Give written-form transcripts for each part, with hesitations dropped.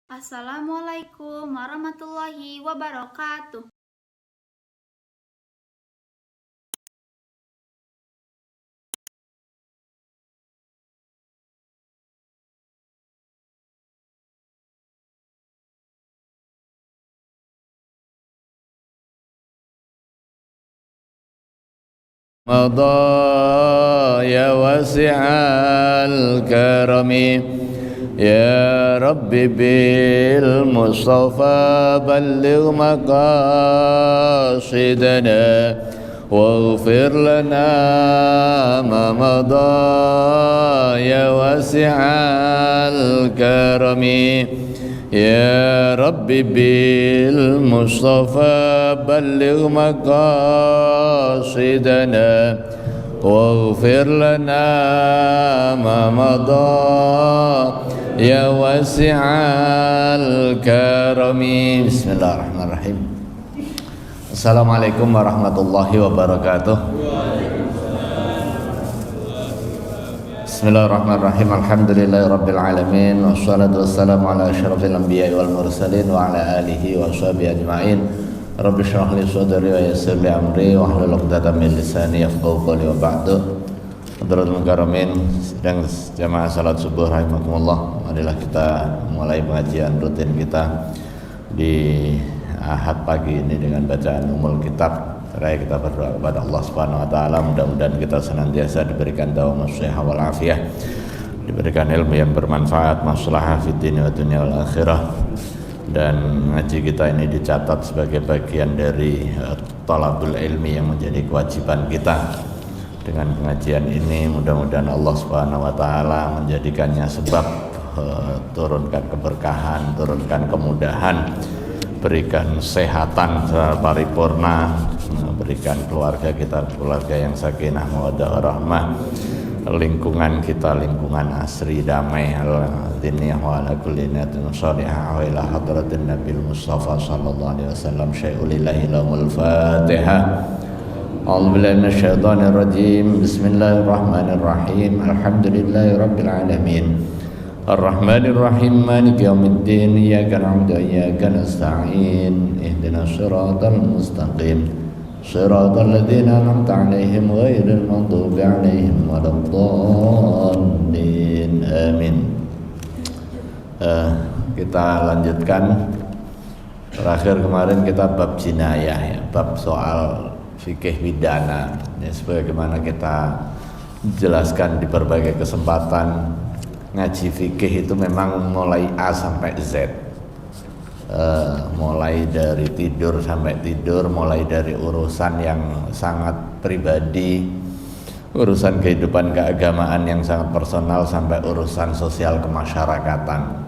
Assalamualaikum warahmatullahi wabarakatuh. مضى يا واسع الكرم يا رب بالمصطفى بلغ مقاصدنا واغفر لنا ما مضى يا واسع الكرم يا رب بالمصطفى بلغ مقاصدنا واغفر لنا ما مضى يا واسع الكرم. بسم الله الرحمن الرحيم. Assalamualaikum warahmatullahi wabarakatuh. Bismillahirrahmanirrahim. Alhamdulillahirabbil alamin wassalatu wassalamu ala asyrafil anbiya'i wal mursalin wa ala alihi wa sahbihi ajma'in. Rabbi shrah li sadri wa yassir li amri wa hlul 'uqdatam min lisani yafqahu qawli wa ba'du. Hadratul mukarramin, sedang jamaah salat subuh rahimakumullah. Marilah kita mulai pengajian rutin kita di Ahad pagi ini dengan bacaan Ummul Kitab. Seraya kita berdoa kepada Allah Subhanahu wa taala, mudah-mudahan kita senantiasa diberikan dawamus shihah wal afiyah, diberikan ilmu yang bermanfaat, maslahah fid din wa dunya wal akhirah. Dan ngaji kita ini dicatat sebagai bagian dari talabul ilmi yang menjadi kewajiban kita. Dengan pengajian ini mudah-mudahan Allah Subhanahu wa taala menjadikannya sebab turunkan keberkahan, turunkan kemudahan, berikan kesehatan secara paripurna, berikan keluarga kita keluarga yang sakinah mawaddah warahmah, lingkungan kita lingkungan asri damai al-diniyah wa ala kulli niyatin shalihah wa ila hadratin nabil mustafa sallallahu alaihi wasallam syai'ulillahi lahumul fatihah. A'udzu billahi minasyaitonir rajim. Bismillahirrahmanirrahim. Alhamdulillahi rabbil alamin. Ar-Rahmanir Rahim Maliki Yaumiddin. Iyyaka na'budu wa iyyaka nasta'in. Ihdinas siratal mustaqim. Shiratal ladzina an'amta 'alaihim ghairil maghdubi 'alaihim waladdallin. Amin. Kita lanjutkan. Terakhir kemarin kita bab jinayah ya, bab soal fikih pidana. Ya, sebagaimana kita jelaskan di berbagai kesempatan, ngaji fikih itu memang mulai A sampai Z, mulai dari tidur sampai tidur, mulai dari urusan yang sangat pribadi, urusan kehidupan keagamaan yang sangat personal, sampai urusan sosial kemasyarakatan.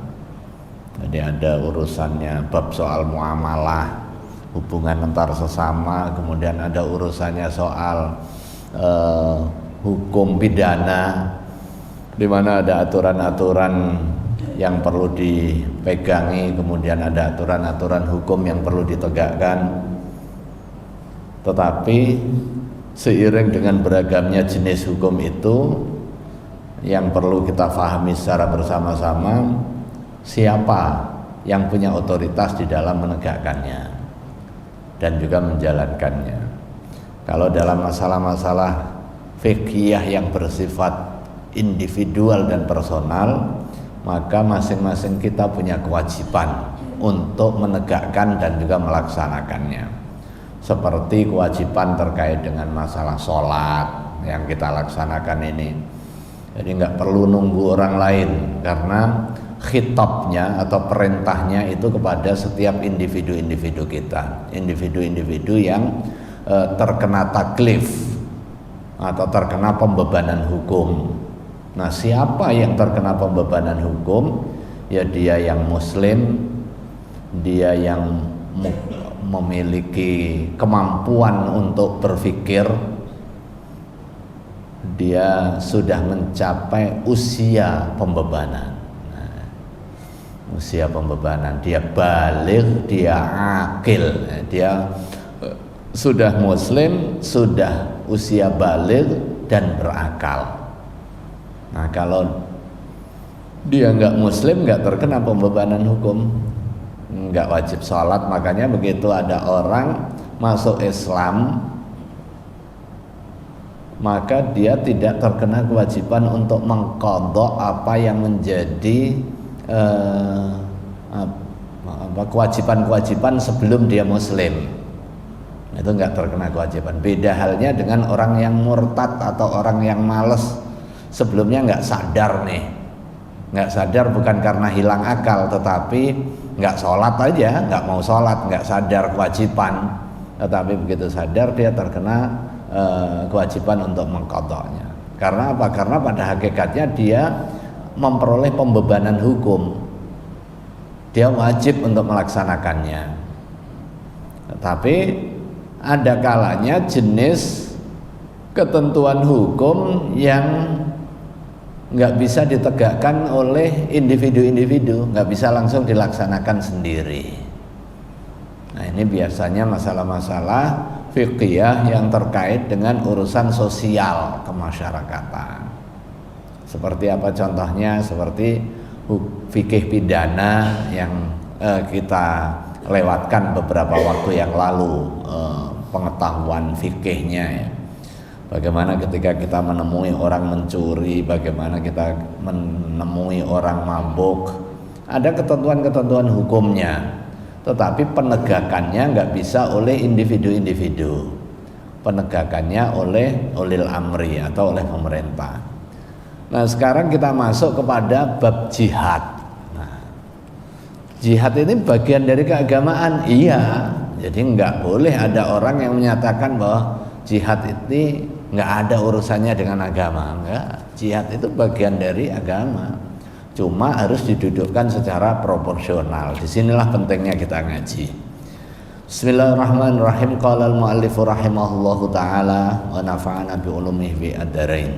Jadi ada urusannya bab soal muamalah, hubungan antar sesama, kemudian ada urusannya soal hukum pidana, di mana ada aturan-aturan yang perlu dipegangi, kemudian ada aturan-aturan hukum yang perlu ditegakkan. Tetapi seiring dengan beragamnya jenis hukum itu, yang perlu kita pahami secara bersama-sama, siapa yang punya otoritas di dalam menegakkannya dan juga menjalankannya. Kalau dalam masalah-masalah fikih yang bersifat individual dan personal, maka masing-masing kita punya kewajiban untuk menegakkan dan juga melaksanakannya. Seperti kewajiban terkait dengan masalah sholat yang kita laksanakan ini. Jadi nggak perlu nunggu orang lain, karena khitabnya atau perintahnya itu kepada setiap individu-individu kita, individu-individu yang terkena taklif atau terkena pembebanan hukum. Nah, siapa yang terkena pembebanan hukum? Ya dia yang muslim, dia yang memiliki kemampuan untuk berpikir, dia sudah mencapai usia pembebanan. Usia pembebanan, dia baligh, dia akil, dia sudah muslim, sudah usia baligh dan berakal. Nah, kalau dia nggak muslim nggak terkena pembebanan hukum, nggak wajib sholat. Makanya begitu ada orang masuk Islam, maka dia tidak terkena kewajiban untuk mengqadha apa yang menjadi kewajiban-kewajiban sebelum dia muslim. Itu nggak terkena kewajiban. Beda halnya dengan orang yang murtad atau orang yang males, sebelumnya nggak sadar nih, nggak sadar bukan karena hilang akal, tetapi nggak sholat aja, nggak mau sholat, nggak sadar kewajiban, tetapi begitu sadar dia terkena kewajiban untuk mengqadhanya. Karena apa? Karena pada hakikatnya dia memperoleh pembebanan hukum, dia wajib untuk melaksanakannya. Tetapi ada kalanya jenis ketentuan hukum yang nggak bisa ditegakkan oleh individu-individu, nggak bisa langsung dilaksanakan sendiri. Nah, ini biasanya masalah-masalah fiqhiyah yang terkait dengan urusan sosial kemasyarakatan. Seperti apa contohnya? Seperti fikih pidana yang kita lewatkan beberapa waktu yang lalu, pengetahuan fikihnya ya. Bagaimana ketika kita menemui orang mencuri, bagaimana kita menemui orang mabuk, ada ketentuan-ketentuan hukumnya. Tetapi penegakannya nggak bisa oleh individu-individu, penegakannya oleh ulil amri atau oleh pemerintah. Nah, sekarang kita masuk kepada bab jihad. Nah, jihad ini bagian dari keagamaan, iya. Jadi nggak boleh ada orang yang menyatakan bahwa jihad ini nggak ada urusannya dengan agama. Enggak, jihad itu bagian dari agama. Cuma harus didudukkan secara proporsional. Disinilah pentingnya kita ngaji. Bismillahirrahmanirrahim. Qala al-muallif rahimahullahu taala wa nafa'ana bi ulumihi fi ad-darain.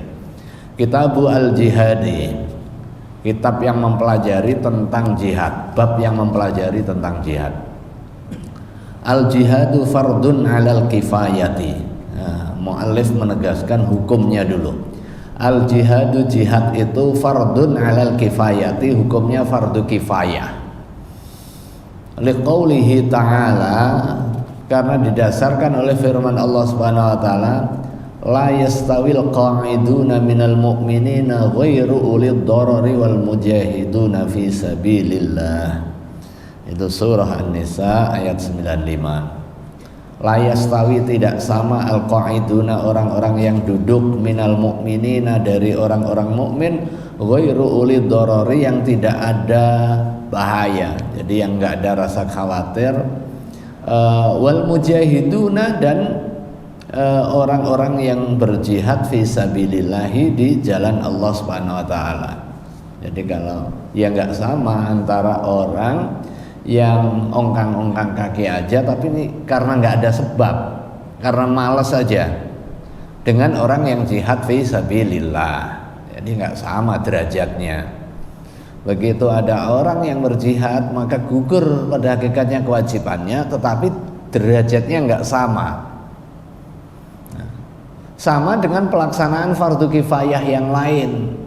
Kitabu al-jihadi, kitab yang mempelajari tentang jihad, bab yang mempelajari tentang jihad. Al-jihadu fardun 'alal kifayati. Nah, muallif menegaskan hukumnya dulu. Al-jihadu, jihad itu fardun 'alal kifayati, hukumnya fardu kifayah. Liqaulihi ta'ala, karena didasarkan oleh firman Allah Subhanahu wa taala, la yastawil qa'iduna minal mu'minina ghairu ulid darari wal mujahiduna fi sabilillah. Itu surah An-Nisa ayat 95. La yastawi, tidak sama al-qa'iduna, orang-orang yang duduk, minal mu'minina, dari orang-orang mukmin, ghairu ulid darari, yang tidak ada bahaya, jadi yang enggak ada rasa khawatir, wal mujahiduna, dan orang-orang yang berjihad fi sabilillahi, di jalan Allah Subhanahu wa taala. Jadi kalau ya enggak sama antara orang yang ongkang-ongkang kaki aja tapi ini karena nggak ada sebab, karena malas saja, dengan orang yang jihad fi sabilillah. Jadi nggak sama derajatnya. Begitu ada orang yang berjihad, maka gugur pada hakikatnya kewajibannya, tetapi derajatnya nggak sama. Sama dengan pelaksanaan fardu kifayah yang lain.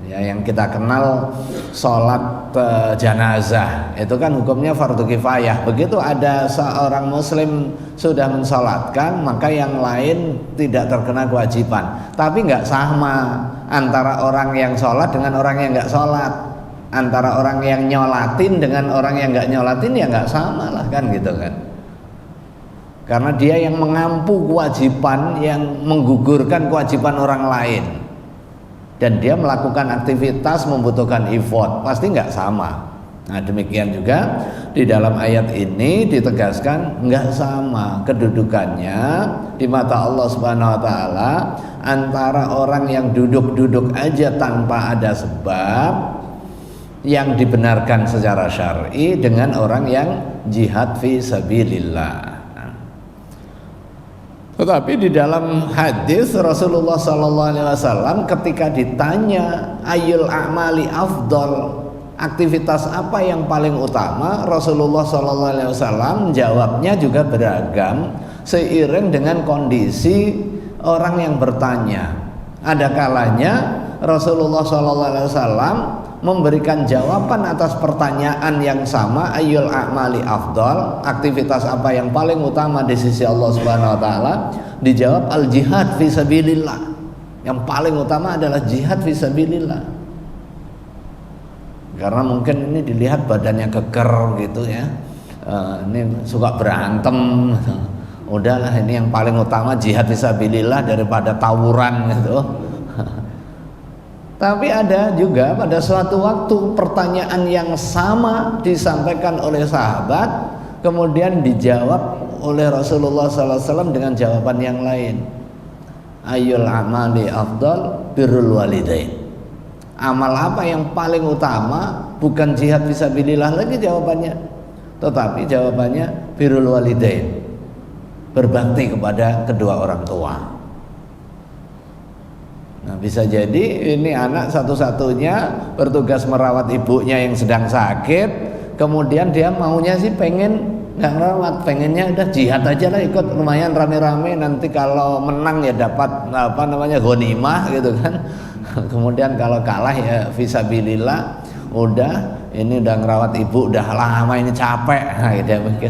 Ya, yang kita kenal sholat janazah, itu kan hukumnya fardu kifayah. Begitu ada seorang muslim sudah mensolatkan, maka yang lain tidak terkena kewajiban. Tapi nggak sama antara orang yang sholat dengan orang yang nggak sholat, antara orang yang nyolatin dengan orang yang nggak nyolatin, ya nggak sama lah kan, gitu kan. Karena dia yang mengampu kewajiban, yang menggugurkan kewajiban orang lain, dan dia melakukan aktivitas membutuhkan effort, pasti nggak sama. Nah, demikian juga di dalam ayat ini ditegaskan nggak sama kedudukannya di mata Allah Subhanahu wa taala antara orang yang duduk-duduk aja tanpa ada sebab yang dibenarkan secara syar'i dengan orang yang jihad fi sabilillah. Tetapi di dalam hadis Rasulullah SAW ketika ditanya ayul a'mali afdal, aktivitas apa yang paling utama, Rasulullah SAW jawabnya juga beragam seiring dengan kondisi orang yang bertanya. Ada kalanya Rasulullah SAW memberikan jawaban atas pertanyaan yang sama, ayyul a'mali afdal, aktivitas apa yang paling utama di sisi Allah Subhanahu wa taala? Dijawab al jihad fi sabilillah. Yang paling utama adalah jihad fi sabilillah. Karena mungkin ini dilihat badannya keker gitu ya. Ini suka berantem. Udahlah, ini yang paling utama jihad fi sabilillah daripada tawuran gitu. Tapi ada juga pada suatu waktu pertanyaan yang sama disampaikan oleh sahabat, kemudian dijawab oleh Rasulullah SAW dengan jawaban yang lain. Ayyul amali afdal birrul walidain. Amal apa yang paling utama? Bukan jihad fisabilillah lagi jawabannya, tetapi jawabannya birrul walidain, berbakti kepada kedua orang tua. Nah, bisa jadi ini anak satu-satunya bertugas merawat ibunya yang sedang sakit, kemudian dia maunya sih pengen nggak merawat, pengennya udah jihad aja lah, ikut lumayan rame-rame, nanti kalau menang ya dapat ghanimah gitu kan. Kemudian kalau kalah ya fisabilillah, udah ini udah ngerawat ibu udah lama ini capek. Nah, dia mikir,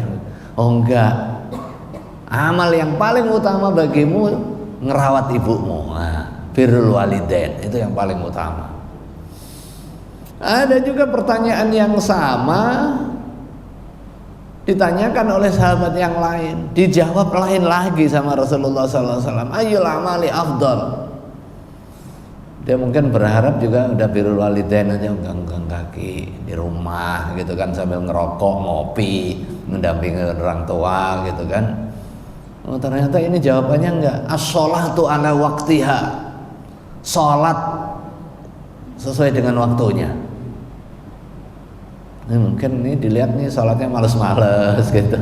oh enggak, amal yang paling utama bagimu ngerawat ibumu. Nah, birrul walidain itu yang paling utama. Ada juga pertanyaan yang sama ditanyakan oleh sahabat yang lain, dijawab lain lagi sama Rasulullah SAW. Ayyul amali afdal. Dia mungkin berharap juga udah birrul walidain aja, ganggang kaki di rumah gitu kan, sambil ngerokok, ngopi, mendampingi orang tua gitu kan. Oh, ternyata ini jawabannya enggak. As-sholatu ala waqtiha. Sholat sesuai dengan waktunya. Ini mungkin ini dilihat nih sholatnya males-males gitu.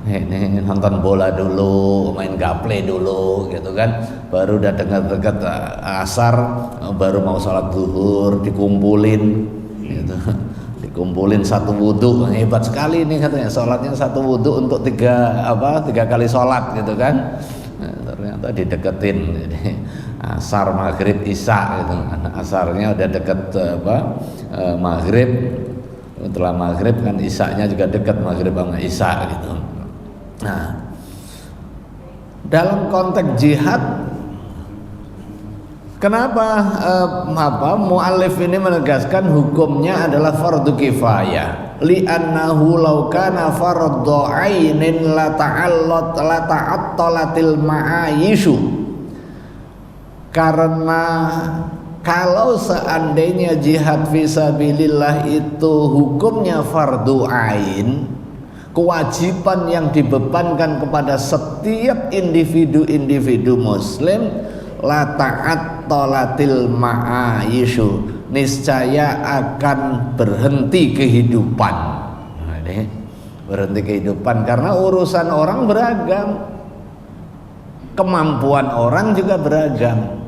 Ini nonton bola dulu, main gaple dulu gitu kan. Baru udah dekat-dekat asar, baru mau sholat zuhur, dikumpulin gitu. Dikumpulin satu wudhu. Hebat sekali ini katanya, sholatnya satu wudhu untuk tiga kali sholat gitu kan. Nah, ternyata dideketin. Jadi asar, maghrib, isya gitu. Asarnya udah deket maghrib, setelah maghrib kan isyanya juga dekat, maghrib sama isya gitu. Nah, dalam konteks jihad, kenapa muallif ini menegaskan hukumnya adalah fardu kifayah? Li'annahu law kana fardhu 'ainin la ta'attalatil ma'ayishu. Karena kalau seandainya jihad fisabilillah itu hukumnya fardu ain, kewajiban yang dibebankan kepada setiap individu muslim, la ta'attalatil ma'ayishu, niscaya akan berhenti kehidupan. Nah, ini berhenti kehidupan karena urusan orang beragam, kemampuan orang juga beragam.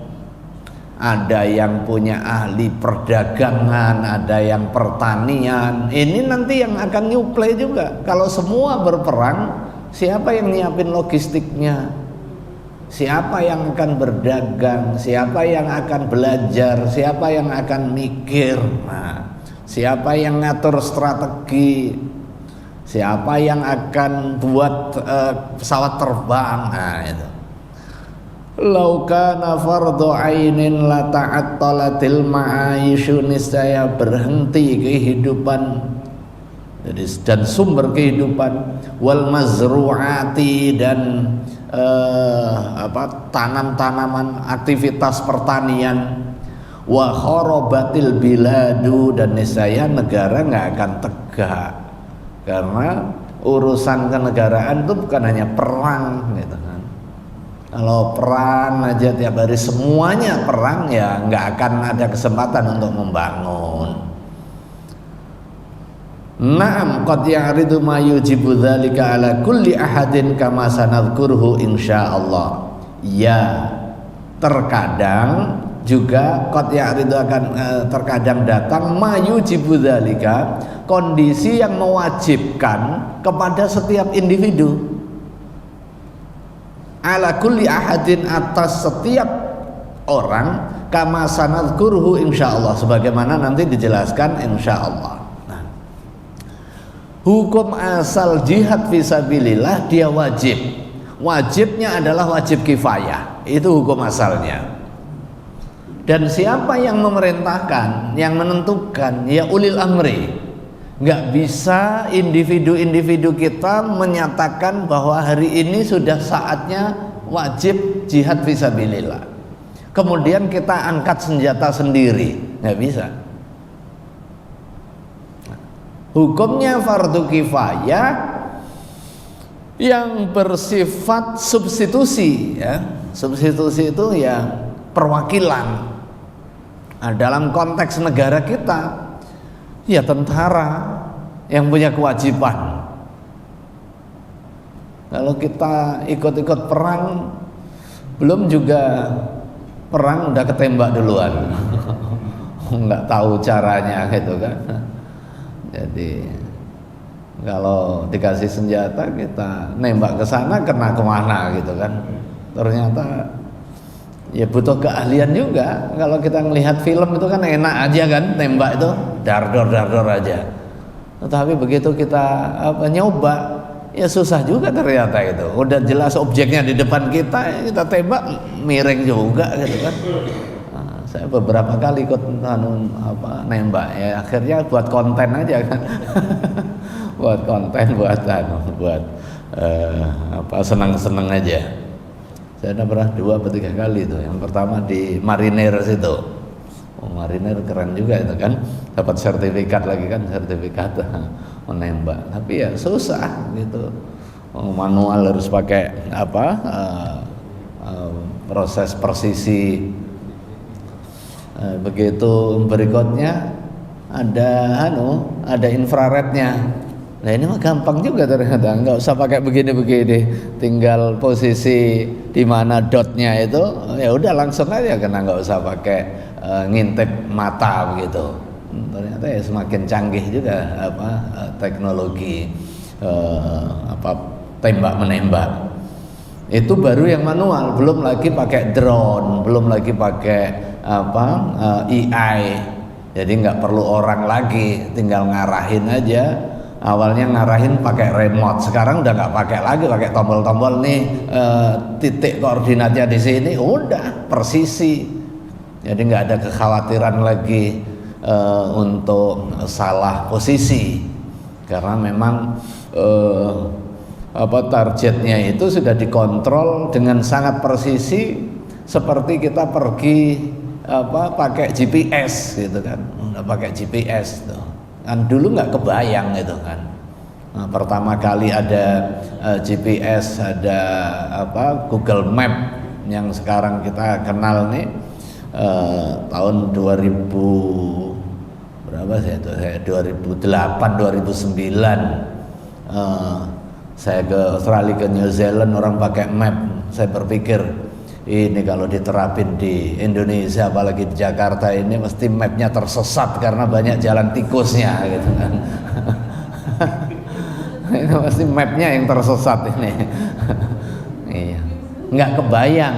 Ada yang punya ahli perdagangan, ada yang pertanian. Ini nanti yang akan nyuplai juga. Kalau semua berperang, siapa yang nyiapin logistiknya? Siapa yang akan berdagang? Siapa yang akan belajar? Siapa yang akan mikir? Nah, siapa yang ngatur strategi? Siapa yang akan buat pesawat terbang? Nah, itu. Lau kana fardhu ainin la ta'attalatil ma'ayishu, niscaya berhenti kehidupan dan sumber kehidupan, wal mazru'ati, dan tanam-tanaman, aktivitas pertanian, wa kharabatil biladu, dan niscaya negara nggak akan tegak. Karena urusan kenegaraan itu bukan hanya perang gitu kan. Kalau perang aja tiap hari semuanya perang, ya nggak akan ada kesempatan untuk membangun. Naam qad ya'ridu ma yujibu dzalika ala kulli ahadin kama sanadhkuruhu insyaallah. Ya, terkadang juga qad ya'ridu akan terkadang datang ma yujibu dzalika, kondisi yang mewajibkan kepada setiap individu, ala kulli ahadin, atas setiap orang, kama sanadkuruhu insyaallah, sebagaimana nanti dijelaskan insyaallah. Nah, hukum asal jihad fisabilillah dia wajib. Wajibnya adalah wajib kifayah. Itu hukum asalnya. Dan siapa yang memerintahkan, yang menentukan, ya ulil amri. Nggak bisa individu-individu kita menyatakan bahwa hari ini sudah saatnya wajib jihad fisabilillah. Kemudian kita angkat senjata sendiri, nggak bisa. Hukumnya fardu kifayah yang bersifat substitusi, ya. Substitusi itu ya perwakilan. Nah, dalam konteks negara kita, ya tentara yang punya kewajiban. Kalau kita ikut-ikut perang, belum juga perang udah ketembak duluan. Nggak tahu caranya gitu kan. Jadi kalau dikasih senjata kita nembak ke sana kena kemana gitu kan. Ternyata ya butuh keahlian juga. Kalau kita melihat film itu kan enak aja kan, tembak itu dar-dor aja. Tetapi begitu kita nyoba, ya susah juga ternyata itu. Udah jelas objeknya di depan kita tembak miring juga gitu kan. Nah, saya beberapa kali ikut nembak, ya akhirnya buat konten aja kan. Buat konten, buat senang-senang aja. Saya udah pernah 2 atau 3 kali itu. Yang pertama di Marinir situ. Marinir keren juga itu kan. Dapat sertifikat lagi kan, sertifikat menembak. Tapi ya susah gitu. Manual harus pakai proses presisi. Begitu berikutnya ada infrarednya. Nah ini mah gampang juga ternyata, nggak usah pakai begini-begini, tinggal posisi di mana dotnya itu, ya udah langsung aja, karena nggak usah pakai ngintip mata begitu. Ternyata ya semakin canggih juga teknologi tembak menembak. Itu baru yang manual, belum lagi pakai drone, belum lagi pakai AI. Jadi nggak perlu orang lagi, tinggal ngarahin aja. Awalnya ngarahin pakai remote, sekarang udah nggak pakai lagi, pakai tombol-tombol nih, titik koordinatnya di sini, udah presisi. Jadi nggak ada kekhawatiran lagi untuk salah posisi, karena memang targetnya itu sudah dikontrol dengan sangat presisi, seperti kita pergi pakai GPS gitu kan, udah pakai GPS tuh. Kan dulu nggak kebayang gitu kan. Nah, pertama kali ada GPS, ada Google Map yang sekarang kita kenal nih, tahun 2000 berapa sih itu? 2008 2009 saya ke Australia, ke New Zealand, orang pakai map. Saya berpikir ini kalau diterapin di Indonesia, apalagi di Jakarta ini, mesti mapnya tersesat karena banyak jalan tikusnya gitu kan. Ini pasti mapnya yang tersesat ini. Iya, nggak kebayang.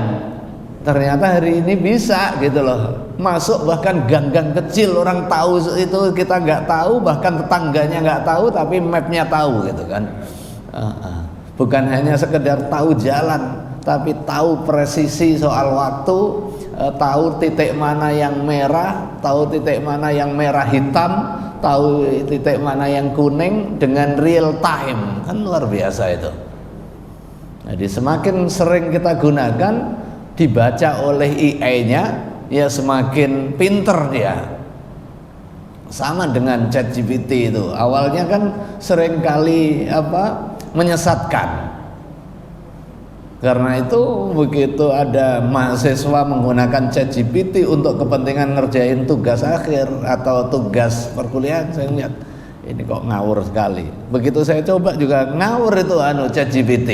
Ternyata hari ini bisa gitu loh. Masuk bahkan gang-gang kecil, orang tahu itu, kita nggak tahu, bahkan tetangganya nggak tahu, tapi mapnya tahu gitu kan. Bukan hanya sekedar tahu jalan, tapi tahu presisi soal waktu, tahu titik mana yang merah, tahu titik mana yang merah hitam, tahu titik mana yang kuning dengan real time. Kan luar biasa itu. Jadi semakin sering kita gunakan, dibaca oleh AI-nya, ya semakin pinter dia. Sama dengan ChatGPT itu, awalnya kan seringkali menyesatkan. Karena itu begitu ada mahasiswa menggunakan ChatGPT untuk kepentingan ngerjain tugas akhir atau tugas perkuliahan, saya lihat ini kok ngawur sekali. Begitu saya coba juga ngawur itu ChatGPT.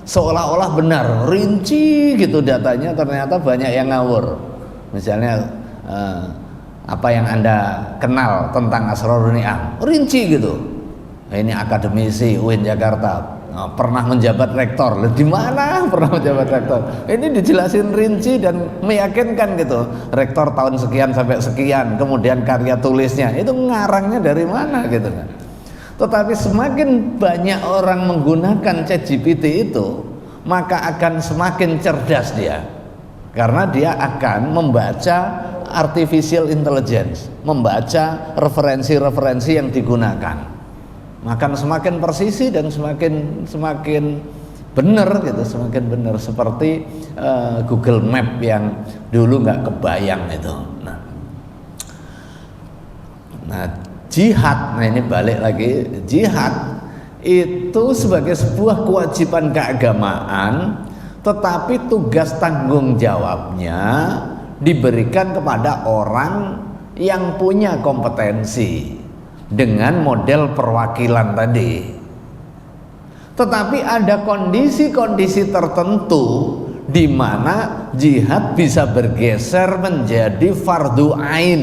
Seolah-olah benar, rinci gitu datanya, ternyata banyak yang ngawur. Misalnya apa yang Anda kenal tentang Asrarun Ni'am, rinci gitu. Ini akademisi UIN Jakarta pernah menjabat rektor. Di mana pernah menjabat rektor? Ini dijelasin rinci dan meyakinkan gitu. Rektor tahun sekian sampai sekian, kemudian karya tulisnya itu ngarangnya dari mana gitu kan. Tetapi semakin banyak orang menggunakan ChatGPT itu, maka akan semakin cerdas dia. Karena dia akan membaca artificial intelligence, membaca referensi-referensi yang digunakan. Maka semakin persisi dan semakin benar gitu, semakin benar seperti Google Map yang dulu nggak kebayang itu. Nah, jihad, nah ini balik lagi, jihad itu sebagai sebuah kewajiban keagamaan, tetapi tugas tanggung jawabnya diberikan kepada orang yang punya kompetensi dengan model perwakilan tadi. Tetapi ada kondisi-kondisi tertentu di mana jihad bisa bergeser menjadi fardu ain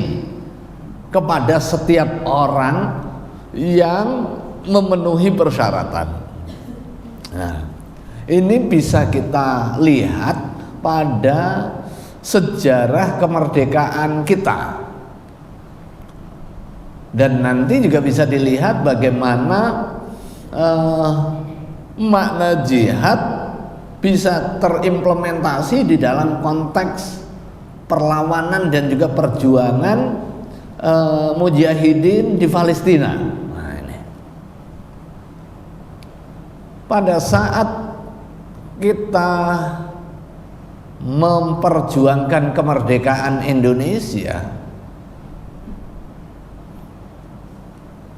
kepada setiap orang yang memenuhi persyaratan. Nah, ini bisa kita lihat pada sejarah kemerdekaan kita. Dan nanti juga bisa dilihat bagaimana makna jihad bisa terimplementasi di dalam konteks perlawanan dan juga perjuangan mujahidin di Palestina. Nah, ini. Pada saat kita memperjuangkan kemerdekaan Indonesia,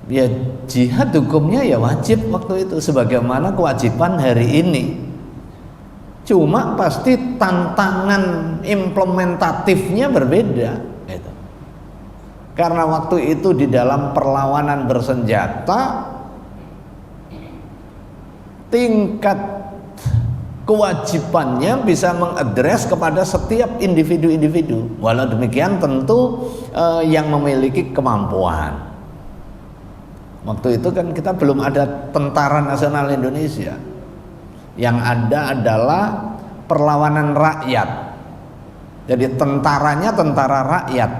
ya jihad hukumnya ya wajib waktu itu sebagaimana kewajiban hari ini. Cuma pasti tantangan implementatifnya berbeda gitu. Karena waktu itu di dalam perlawanan bersenjata tingkat kewajibannya bisa mengadres kepada setiap individu-individu. Walau demikian tentu yang memiliki kemampuan. Waktu itu kan kita belum ada Tentara Nasional Indonesia. Yang ada adalah perlawanan rakyat. Jadi tentaranya tentara rakyat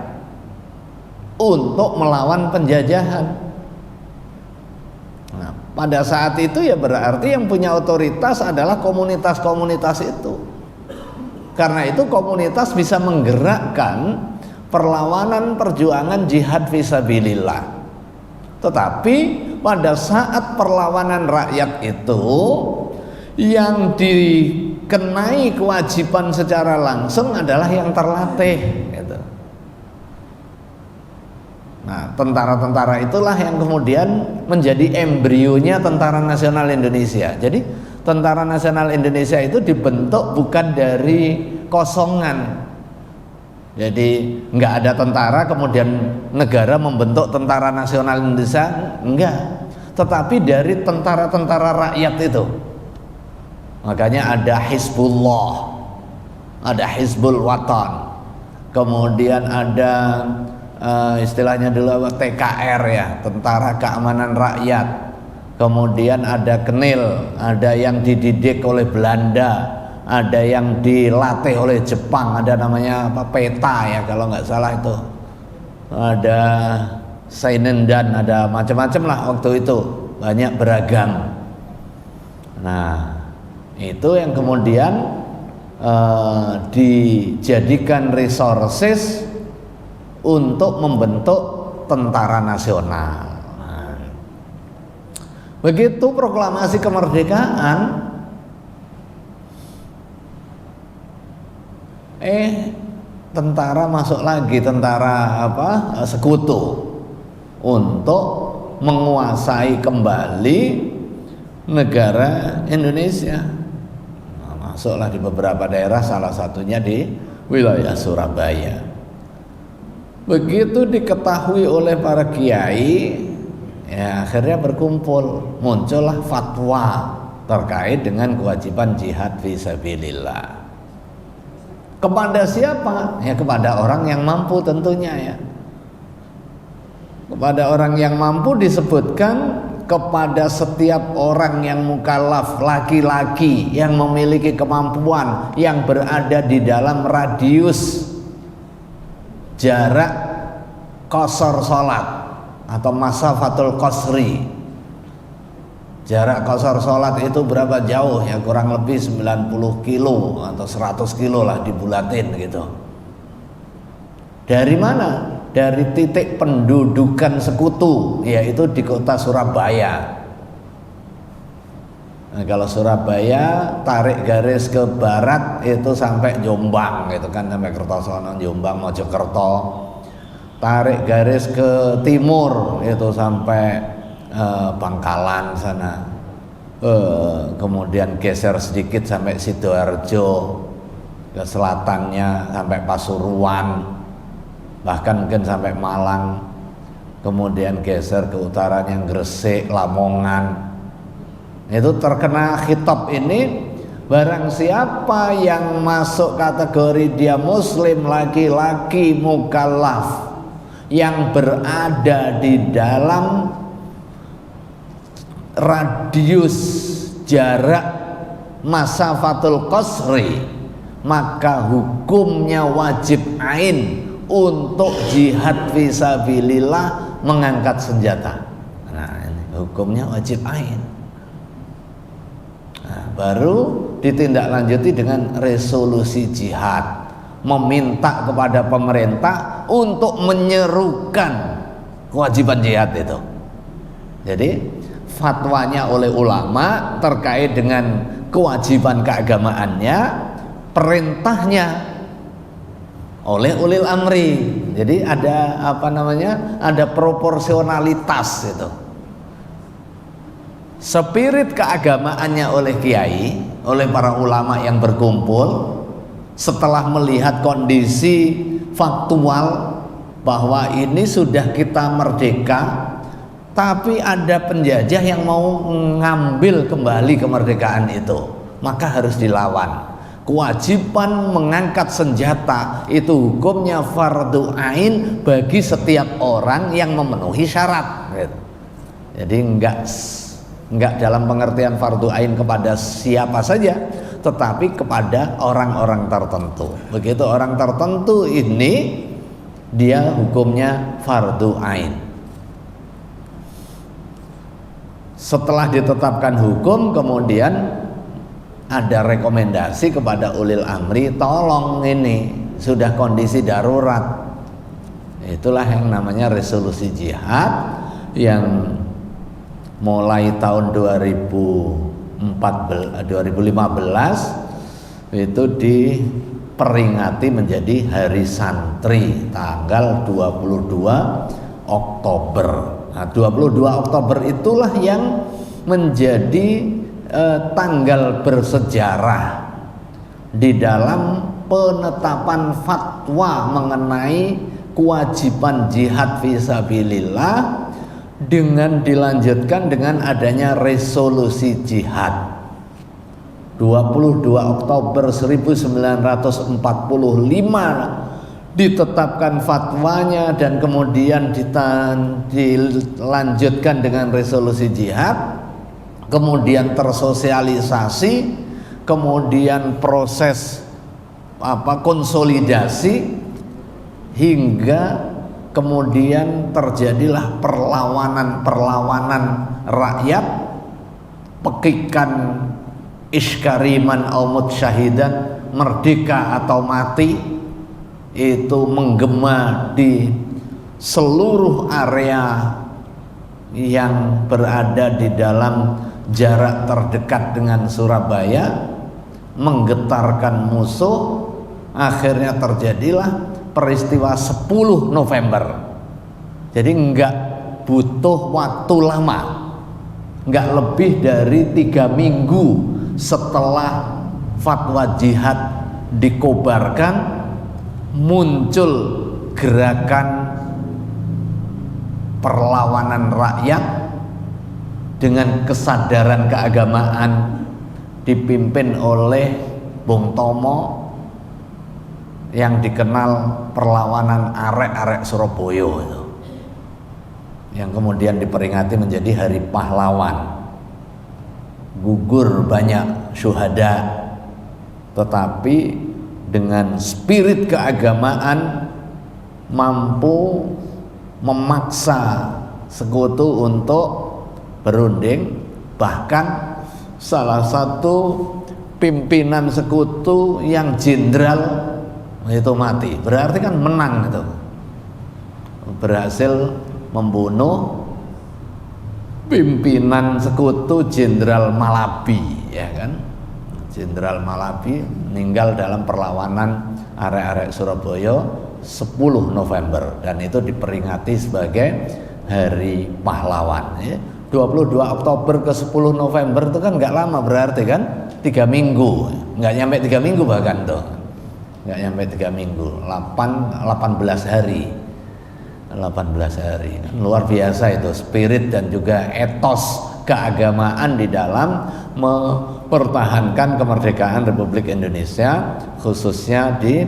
untuk melawan penjajahan. Nah, pada saat itu ya berarti yang punya otoritas adalah komunitas-komunitas itu. Karena itu komunitas bisa menggerakkan perlawanan perjuangan jihad fisabilillah. Tetapi pada saat perlawanan rakyat itu yang dikenai kewajiban secara langsung adalah yang terlatih gitu. Nah, tentara-tentara itulah yang kemudian menjadi embrionya Tentara Nasional Indonesia. Jadi Tentara Nasional Indonesia itu dibentuk bukan dari kosongan. Jadi nggak ada tentara kemudian negara membentuk Tentara Nasional Indonesia, enggak. Tetapi dari tentara-tentara rakyat itu. Makanya ada Hizbullah, ada Hizbul Watan, kemudian ada istilahnya dulu TKR ya, Tentara Keamanan Rakyat. Kemudian ada KNIL, ada yang dididik oleh Belanda, ada yang dilatih oleh Jepang, ada namanya apa PETA ya kalau nggak salah itu, ada Sainendan, ada macam-macam lah waktu itu, banyak beragam. Nah itu yang kemudian dijadikan resources untuk membentuk tentara nasional. Nah, begitu proklamasi kemerdekaan, tentara masuk lagi, tentara sekutu untuk menguasai kembali negara Indonesia. Nah, masuklah di beberapa daerah, salah satunya di wilayah Surabaya. Begitu diketahui oleh para kiai, ya akhirnya berkumpul, muncullah fatwa terkait dengan kewajiban jihad fisabilillah. Kepada siapa? Ya kepada orang yang mampu tentunya ya. Kepada orang yang mampu disebutkan kepada setiap orang yang mukallaf, laki-laki yang memiliki kemampuan, yang berada di dalam radius jarak qasar salat atau masafatul qasri. Jarak qasar salat itu berapa jauh ya? Kurang lebih 90 kilo atau 100 kilo lah, dibulatin gitu. Dari mana? Dari titik pendudukan sekutu, yaitu di kota Surabaya. Nah, kalau Surabaya tarik garis ke barat itu sampai Jombang gitu kan, sampai Kertosono, Jombang, Mojokerto. Tarik garis ke timur itu sampai Bangkalan sana. Kemudian geser sedikit sampai Sidoarjo, ke selatannya sampai Pasuruan, bahkan mungkin sampai Malang, kemudian geser ke utaranya Gresik, Lamongan. Itu terkena khitab ini, barang siapa yang masuk kategori dia muslim laki-laki mukallaf yang berada di dalam radius jarak masafatul qasri, maka hukumnya wajib ain untuk jihad fisabilillah, mengangkat senjata. Nah, ini hukumnya wajib ain. Nah, baru ditindaklanjuti dengan resolusi jihad, meminta kepada pemerintah untuk menyerukan kewajiban jihad itu. Jadi fatwanya oleh ulama terkait dengan kewajiban keagamaannya, perintahnya oleh ulil amri. Jadi ada ada proporsionalitas itu. Spirit keagamaannya oleh kiai, oleh para ulama yang berkumpul setelah melihat kondisi faktual bahwa ini sudah kita merdeka, tapi ada penjajah yang mau mengambil kembali kemerdekaan itu, maka harus dilawan. Kewajiban mengangkat senjata itu hukumnya fardu ain bagi setiap orang yang memenuhi syarat. Jadi enggak dalam pengertian fardu ain kepada siapa saja, tetapi kepada orang-orang tertentu. Begitu orang tertentu ini dia hukumnya fardu ain. Setelah ditetapkan hukum, kemudian ada rekomendasi kepada ulil amri, tolong ini sudah kondisi darurat. Itulah yang namanya resolusi jihad yang mulai tahun 2015 itu diperingati menjadi Hari Santri tanggal 22 Oktober. Nah, 22 Oktober itulah yang menjadi tanggal bersejarah di dalam penetapan fatwa mengenai kewajiban jihad fisabilillah, dengan dilanjutkan dengan adanya resolusi jihad. 22 Oktober 1945 ditetapkan fatwanya dan kemudian dilanjutkan dengan resolusi jihad. Kemudian tersosialisasi, kemudian proses konsolidasi, hingga kemudian terjadilah perlawanan rakyat, pekikan iskariman aumut syahidan, merdeka atau mati, itu menggema di seluruh area yang berada di dalam jarak terdekat dengan Surabaya, menggetarkan musuh. Akhirnya terjadilah peristiwa 10 November. Jadi enggak butuh waktu lama, enggak lebih dari 3 minggu setelah fatwa jihad dikobarkan, muncul gerakan perlawanan rakyat dengan kesadaran keagamaan dipimpin oleh Bung Tomo yang dikenal perlawanan arek-arek Surabaya yang kemudian diperingati menjadi hari pahlawan. Gugur banyak syuhada, tetapi dengan spirit keagamaan mampu memaksa sekutu untuk berunding. Bahkan salah satu pimpinan sekutu yang jenderal itu mati, berarti kan menang itu, berhasil membunuh pimpinan sekutu Jenderal Malabi, ya kan? Jenderal Malabi meninggal dalam perlawanan arek-arek Surabaya 10 November, dan itu diperingati sebagai Hari Pahlawan, ya. 22 Oktober ke 10 November itu kan nggak lama, berarti kan 3 minggu, nggak nyampe 3 minggu bahkan tuh, nggak nyampe 3 minggu, 18 hari. 18 hari, luar biasa itu spirit dan juga etos keagamaan di dalam mempertahankan kemerdekaan Republik Indonesia, khususnya di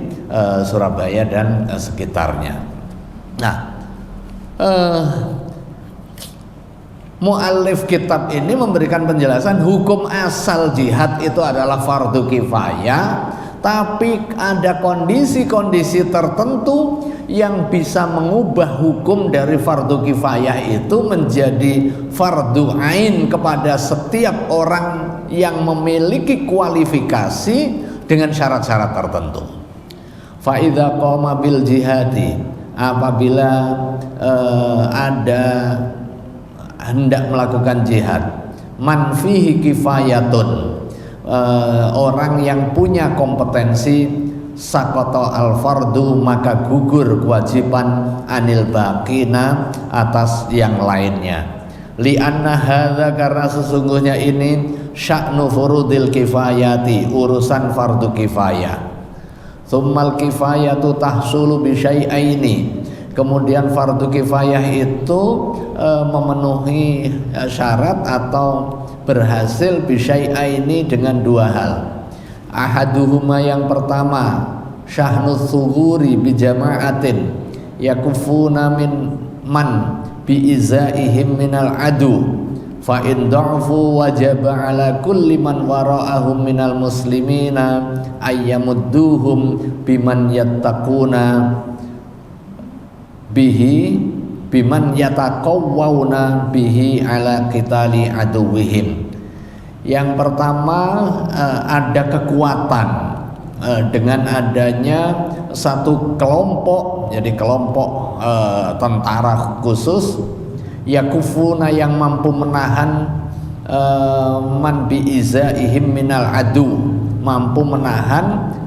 Surabaya dan sekitarnya. Nah, muallif kitab ini memberikan penjelasan hukum asal jihad itu adalah fardu kifayah, tapi ada kondisi-kondisi tertentu yang bisa mengubah hukum dari fardu kifayah itu menjadi fardu ain kepada setiap orang yang memiliki kualifikasi dengan syarat-syarat tertentu. Fa idza qama bil jihadi, apabila ada hendak melakukan jihad, man fihi kifayatun, orang yang punya kompetensi, sakoto al fardu, maka gugur kewajiban anil baqina, atas yang lainnya. Li'anna hadza, karena sesungguhnya ini sya'nu furudil kifayati, urusan fardu kifayah. Tsummal kifayatu tahsulu bi syai'aini, kemudian fardu kifayah itu memenuhi syarat atau berhasil bi syai'aini dengan dua hal. Ahaduhuma, yang pertama, syahnus sughuri bi jama'atin yakufuna min man bi izaihim minal adu, fa in da'fu wajaba ala kulli man wara'ahum minal muslimina ayyamudduhum biman yattaquna bihi biman yataqawwawna bihi ala qitali aduwihim. Yang pertama, ada kekuatan dengan adanya satu kelompok, jadi kelompok tentara khusus, yakufuna, yang mampu menahan man bi'izaihim minal adu, mampu menahan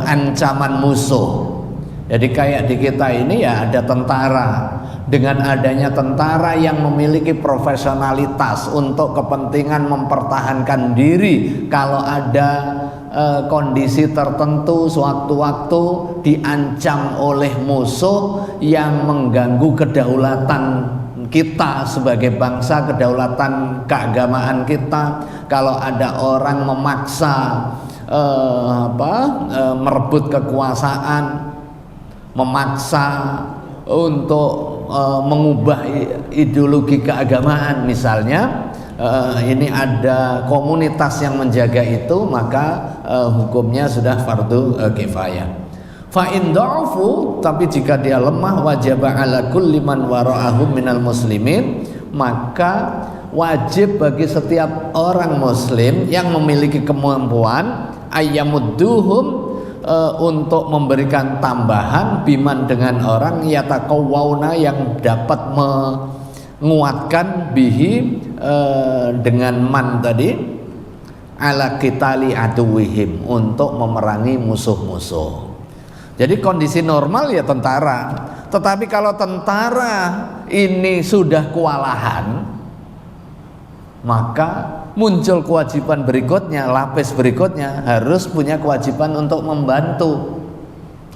ancaman musuh. Jadi kayak di kita ini ya ada tentara. Dengan adanya tentara yang memiliki profesionalitas untuk kepentingan mempertahankan diri kalau ada kondisi tertentu sewaktu-waktu diancam oleh musuh yang mengganggu kedaulatan kita sebagai bangsa, kedaulatan keagamaan kita. Kalau ada orang memaksa merebut kekuasaan, memaksa untuk mengubah ideologi keagamaan misalnya, ini ada komunitas yang menjaga itu, maka hukumnya sudah fardu kifayah. Fa in dha'fu, tapi jika dia lemah, wajaba ala kulli man wara'ahum minal muslimin, maka wajib bagi setiap orang muslim yang memiliki kemampuan ayyamudduhum, untuk memberikan tambahan, biman, dengan orang, yataqawwauna, yang dapat menguatkan, bihi, dengan man tadi, ala qitali aduwihim, untuk memerangi musuh-musuh. Jadi kondisi normal ya tentara, tetapi kalau tentara ini sudah kewalahan, maka muncul kewajiban berikutnya, lapis berikutnya, harus punya kewajiban untuk membantu.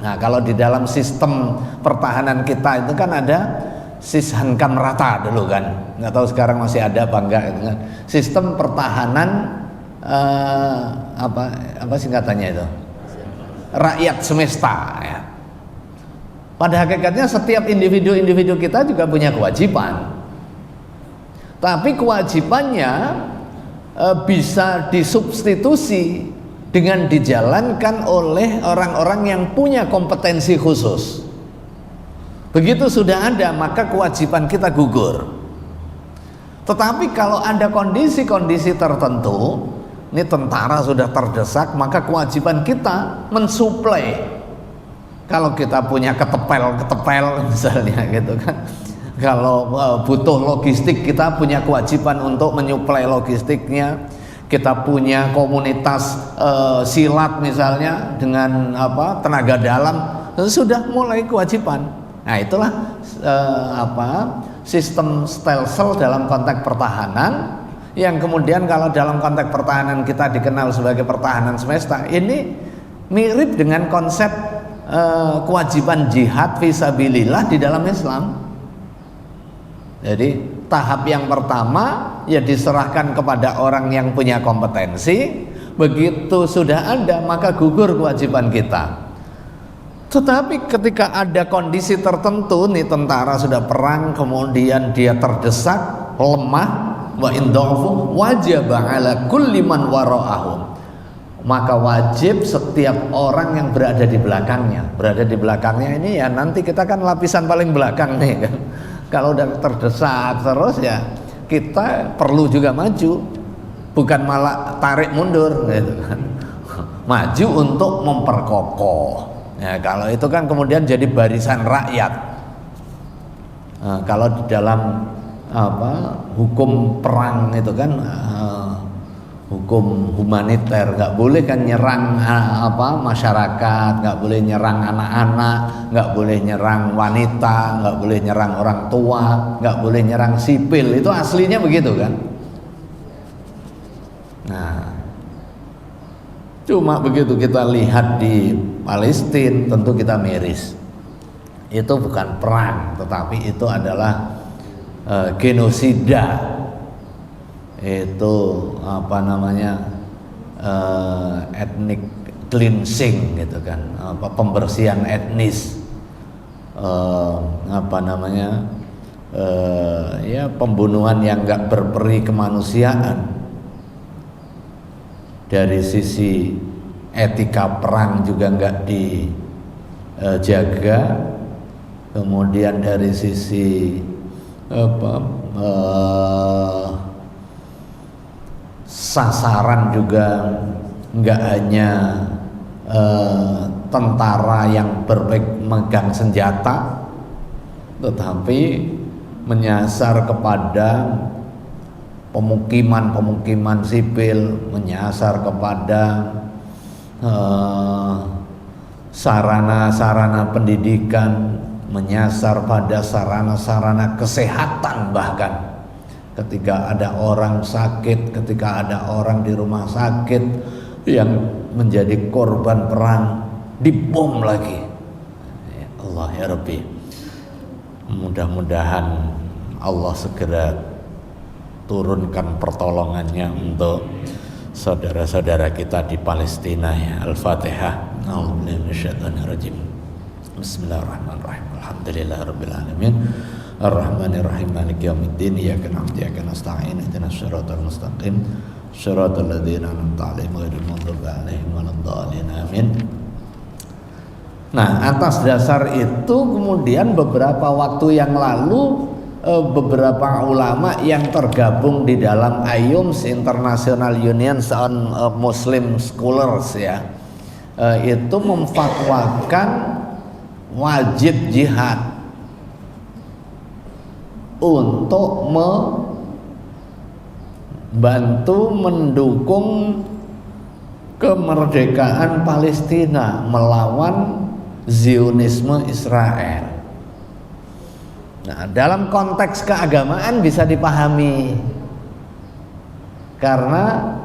Nah, kalau di dalam sistem pertahanan kita itu kan ada sishankam rata dulu kan, nggak tahu sekarang masih ada apa enggak itu kan. Sistem pertahanan apa singkatannya itu? Rakyat semesta ya. Pada hakikatnya setiap individu-individu kita juga punya kewajiban. Tapi kewajibannya bisa disubstitusi dengan dijalankan oleh orang-orang yang punya kompetensi khusus. Begitu sudah ada, maka kewajiban kita gugur. Tetapi kalau ada kondisi-kondisi tertentu, ini tentara sudah terdesak, maka kewajiban kita mensuplai. Kalau kita punya ketepel misalnya gitu kan, kalau butuh logistik, kita punya kewajiban untuk menyuplai logistiknya. Kita punya komunitas silat misalnya dengan tenaga dalam, sudah mulai kewajiban. Nah itulah sistem stelsel dalam konteks pertahanan, yang kemudian kalau dalam konteks pertahanan kita dikenal sebagai pertahanan semesta. Ini mirip dengan konsep kewajiban jihad fisabilillah di dalam Islam. Jadi tahap yang pertama ya diserahkan kepada orang yang punya kompetensi. Begitu sudah ada, maka gugur kewajiban kita. Tetapi ketika ada kondisi tertentu, nih tentara sudah perang, kemudian dia terdesak, lemah, wa indhafu wajaba ala kulli man wara'ahum, maka wajib setiap orang yang berada di belakangnya. Berada di belakangnya ini ya nanti kita kan lapisan paling belakang nih kan. Kalau udah terdesak terus ya kita perlu juga maju, bukan malah tarik mundur gitu kan. Maju untuk memperkokoh. Ya, kalau itu kan kemudian jadi barisan rakyat. Nah, kalau di dalam hukum perang itu kan hukum humaniter, nggak boleh kan nyerang masyarakat, nggak boleh nyerang anak-anak, nggak boleh nyerang wanita, nggak boleh nyerang orang tua, nggak boleh nyerang sipil. Itu aslinya begitu kan. Nah, cuma begitu kita lihat di Palestina, tentu kita miris. Itu bukan perang, tetapi itu adalah genosida. Itu ethnic cleansing gitu kan, pembersihan etnis, ya pembunuhan yang enggak berperi kemanusiaan. Dari sisi etika perang juga enggak dijaga, kemudian dari sisi sasaran juga nggak hanya tentara yang berpegang senjata, tetapi menyasar kepada pemukiman sipil, menyasar kepada sarana-sarana pendidikan, menyasar pada sarana-sarana kesehatan. Bahkan ketika ada orang sakit, ketika ada orang di rumah sakit yang menjadi korban perang, dibom lagi. Ya Allah ya Rabbi, mudah-mudahan Allah segera turunkan pertolongannya untuk saudara-saudara kita di Palestina ya. Al-Fatihah. A'udzubillahi minasyaitonirrajim. Bismillahirrahmanirrahim. Alhamdulillahirabbil alamin. Ar-Rahmanir-Rahim. Maliki yaumiddin. Iyyaka na'budu wa iyyaka nasta'in. Ihdinas siratal mustaqim. Shiratal ladzina an'amta 'alaihim ghairil maghdubi 'alaihim waladdallin. Amin. Nah, atas dasar itu kemudian beberapa waktu yang lalu beberapa ulama yang tergabung di dalam IUMS, International Union on Muslim Scholars ya, itu memfatwakan wajib jihad untuk membantu mendukung kemerdekaan Palestina melawan Zionisme Israel. Nah, dalam konteks keagamaan bisa dipahami, karena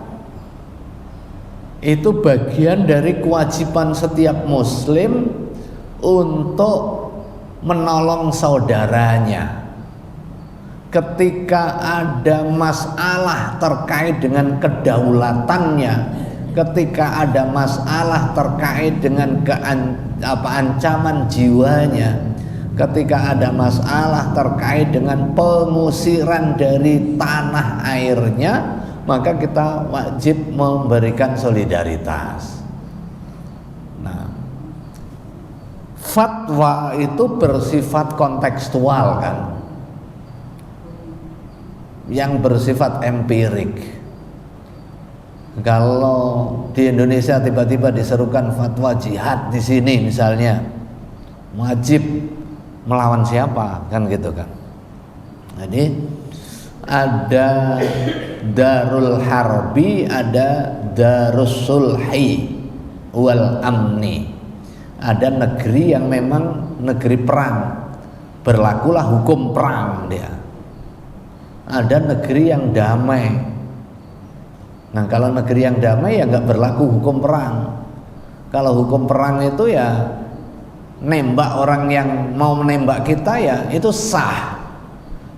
itu bagian dari kewajiban setiap muslim untuk menolong saudaranya. Ketika ada masalah terkait dengan kedaulatannya, ketika ada masalah terkait dengan ancaman jiwanya, ketika ada masalah terkait dengan pengusiran dari tanah airnya, maka kita wajib memberikan solidaritas. Nah, fatwa itu bersifat kontekstual kan, yang bersifat empirik. Kalau di Indonesia tiba-tiba diserukan fatwa jihad di sini misalnya, wajib melawan siapa kan gitu kan. Jadi ada darul harbi, ada darus sulhi wal amni. Ada negeri yang memang negeri perang, berlakulah hukum perang dia. Ada negeri yang damai. Nah, kalau negeri yang damai ya nggak berlaku hukum perang. Kalau hukum perang itu ya nembak orang yang mau menembak kita ya itu sah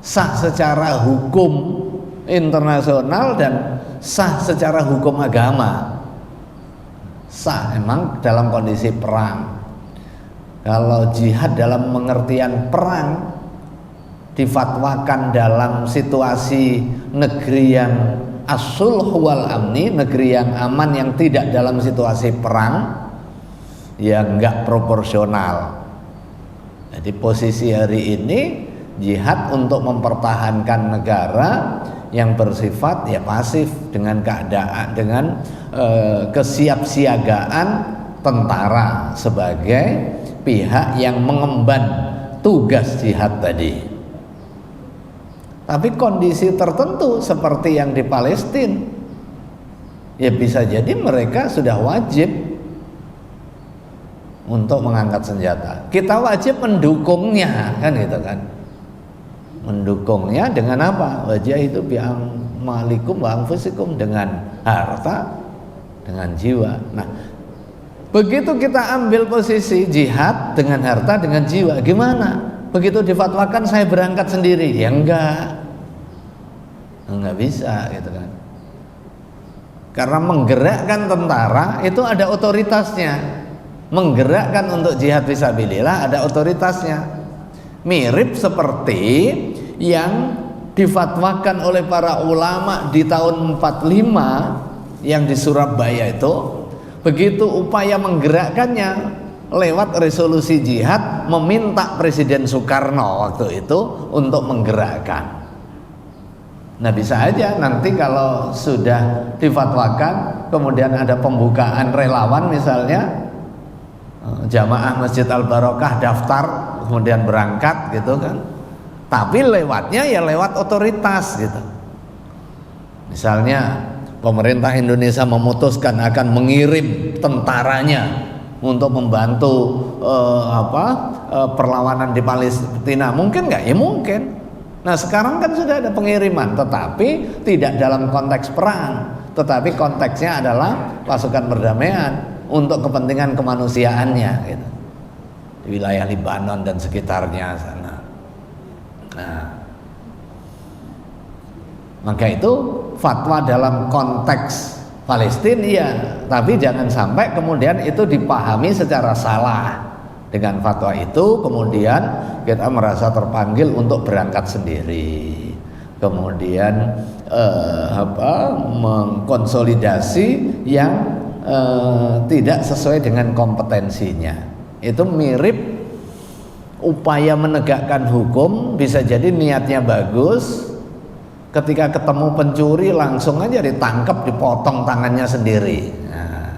secara hukum internasional dan sah secara hukum agama. Sah emang dalam kondisi perang. Kalau jihad dalam pengertian perang difatwakan dalam situasi negeri yang as-sulh wal amni, negeri yang aman yang tidak dalam situasi perang, ya enggak proporsional. Jadi posisi hari ini jihad untuk mempertahankan negara yang bersifat ya pasif dengan keadaan, dengan kesiapsiagaan tentara sebagai pihak yang mengemban tugas jihad tadi. Tapi kondisi tertentu seperti yang di Palestina, ya bisa jadi mereka sudah wajib untuk mengangkat senjata. Kita wajib mendukungnya, kan gitu kan. Mendukungnya dengan apa? Wajahidu bi amwalikum wa anfusikum, dengan harta, dengan jiwa. Nah, begitu kita ambil posisi jihad dengan harta, dengan jiwa, gimana? Begitu difatwakan saya berangkat sendiri, ya enggak bisa gitu kan. Karena menggerakkan tentara itu ada otoritasnya, menggerakkan untuk jihad fisabilillah ada otoritasnya. Mirip seperti yang difatwakan oleh para ulama di tahun 45 yang di Surabaya itu. Begitu upaya menggerakkannya lewat resolusi jihad, meminta Presiden Soekarno waktu itu untuk menggerakkan. Nah, bisa aja nanti kalau sudah difatwakan kemudian ada pembukaan relawan misalnya, jamaah Masjid Al-Barokah daftar kemudian berangkat gitu kan, tapi lewatnya ya lewat otoritas gitu. Misalnya pemerintah Indonesia memutuskan akan mengirim tentaranya untuk membantu perlawanan di Palestina, mungkin nggak? Ya mungkin. Nah, sekarang kan sudah ada pengiriman, tetapi tidak dalam konteks perang, tetapi konteksnya adalah pasukan perdamaian untuk kepentingan kemanusiaannya gitu, di wilayah Libanon dan sekitarnya sana. Nah, maka itu fatwa dalam konteks Palestina ya, tapi jangan sampai kemudian itu dipahami secara salah. Dengan fatwa itu kemudian kita merasa terpanggil untuk berangkat sendiri, kemudian mengkonsolidasi yang tidak sesuai dengan kompetensinya. Itu mirip upaya menegakkan hukum, bisa jadi niatnya bagus, ketika ketemu pencuri langsung aja ditangkap, dipotong tangannya sendiri. Nah,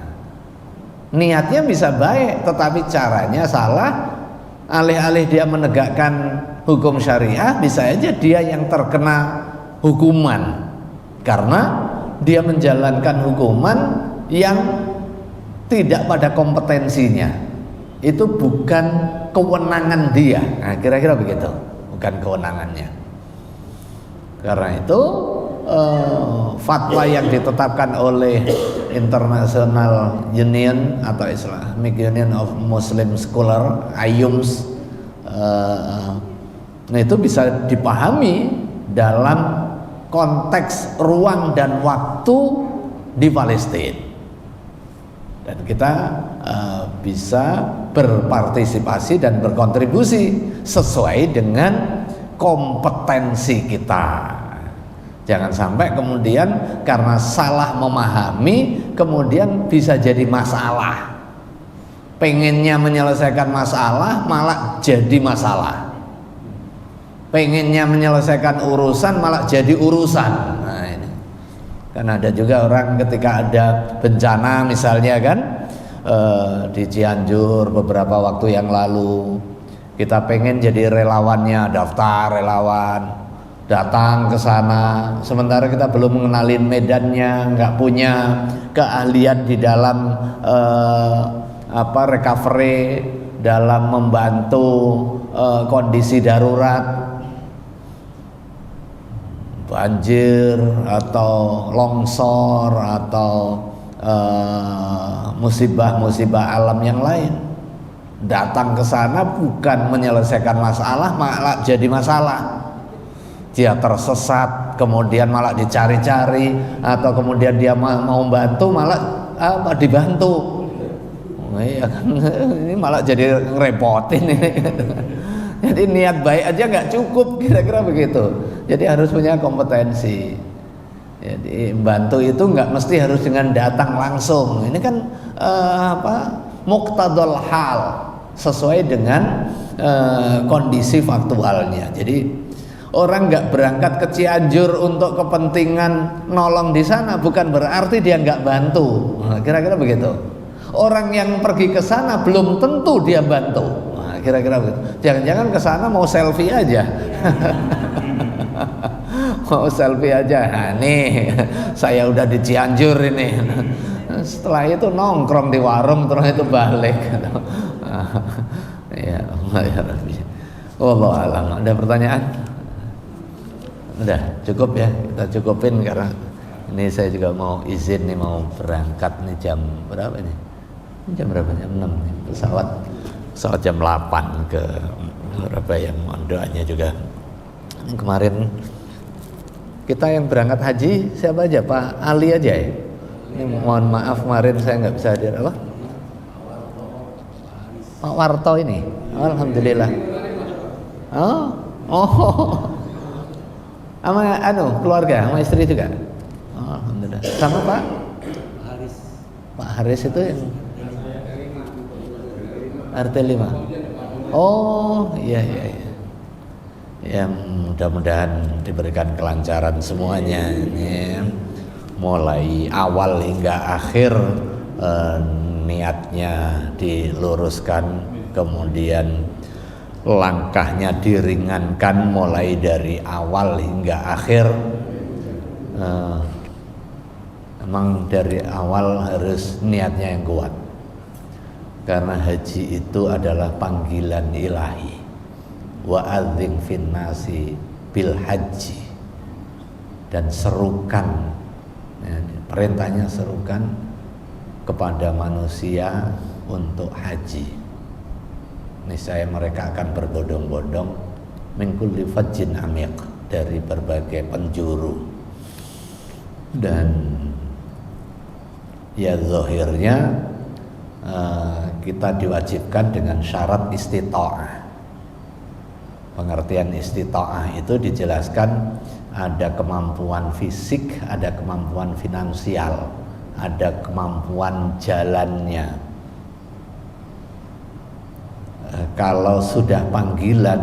niatnya bisa baik, tetapi caranya salah. Alih-alih dia menegakkan hukum syariah, bisa aja dia yang terkena hukuman karena dia menjalankan hukuman yang tidak pada kompetensinya. Itu bukan kewenangan dia. Nah, kira-kira begitu, bukan kewenangannya. Karena itu fatwa yang ditetapkan oleh International Union atau Islamic Union of Muslim Scholar, IUMS, nah itu bisa dipahami dalam konteks ruang dan waktu di Palestina. dan kita bisa berpartisipasi dan berkontribusi sesuai dengan kompetensi kita. Jangan sampai kemudian karena salah memahami kemudian bisa jadi masalah. Pengennya menyelesaikan masalah malah jadi masalah. Pengennya menyelesaikan urusan malah jadi urusan. Nah ini kan ada juga orang ketika ada bencana misalnya kan, di Cianjur beberapa waktu yang lalu, kita pengen jadi relawannya, daftar relawan, datang ke sana, sementara kita belum mengenalin medannya, nggak punya keahlian di dalam recovery, dalam membantu kondisi darurat, banjir atau longsor atau musibah-musibah alam yang lain. Datang ke sana bukan menyelesaikan masalah, malah jadi masalah. Dia tersesat, kemudian malah dicari-cari, atau kemudian dia mau bantu malah dibantu. Iya kan, ini malah jadi ngerepotin ini. Jadi niat baik aja nggak cukup, kira-kira begitu. Jadi harus punya kompetensi. Jadi bantu itu nggak mesti harus dengan datang langsung. Ini kan muqtadul hal, sesuai dengan kondisi faktualnya. Jadi orang nggak berangkat ke Cianjur untuk kepentingan nolong di sana bukan berarti dia nggak bantu. Nah, kira-kira begitu. Orang yang pergi ke sana belum tentu dia bantu. Nah, kira-kira begitu. Jangan-jangan ke sana mau selfie aja. Mau selfie aja. Nah, nih saya udah di Cianjur ini. Setelah itu nongkrong di warung, terus itu balik. Ya, ya Rabbi. Wallahu a'lam. Ada pertanyaan? Udah cukup ya, kita cukupin karena ini saya juga mau izin nih, mau berangkat nih jam berapa nih? Jam berapa? Jam 6 nih. Pesawat jam 8 ke berapa yang mohon doanya juga. Kemarin kita yang berangkat haji siapa aja? Pak Ali aja ya? Ini mohon maaf kemarin saya nggak bisa hadir. Apa? Pak Warto ini. Alhamdulillah. Oh. Sama keluarga, sama istri juga. Oh, alhamdulillah. Sama Pak Haris. Pak Haris itu yang RT 5. Oh, iya. Ya mudah-mudahan diberikan kelancaran semuanya. Ini mulai awal hingga akhir niatnya diluruskan, kemudian langkahnya diringankan mulai dari awal hingga akhir. Emang dari awal harus niatnya yang kuat, karena haji itu adalah panggilan ilahi. Wa adzin fin nasi bil haji, dan serukan, perintahnya serukan kepada manusia untuk haji. Niscaya mereka akan berbondong-bondong min kulli fajjin amiq, dari berbagai penjuru. Dan ya zahirnya kita diwajibkan dengan syarat istita'ah. Pengertian istita'ah itu dijelaskan ada kemampuan fisik, ada kemampuan finansial, ada kemampuan jalannya. Kalau sudah panggilan,